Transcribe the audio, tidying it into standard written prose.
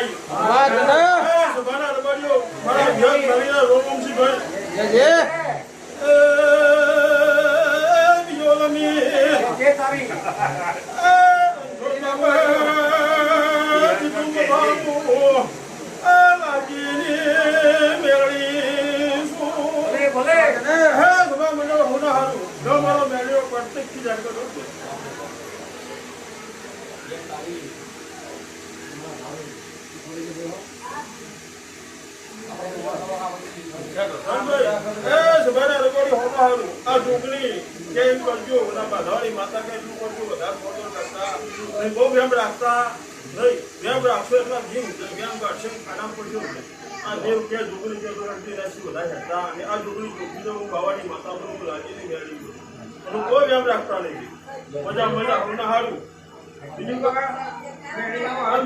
આવી વાહ દાદા સભાના રબારીઓ મારા ઘેર નવીના રોમસી ભાઈ જય વિયોલમી જે તારી ભલે આ છોકરી કેમ કરજો માતા કે શું કરજો વધારે ફોટો રાખતા બહુ વેમ રાખતા નહીં વેમ રાખશો એટલા જીવ વેમ કાઢશે ખાના પડજો આ દેવ કે છોકરી કે બધા હેઠતા અને આ છોકરી છોકરીને હું બાવાની માતા પર હું રાજીને મેળવી અને કોઈ વેમ રાખતા નહીં મજા મજા હું હારું બીજું કાકા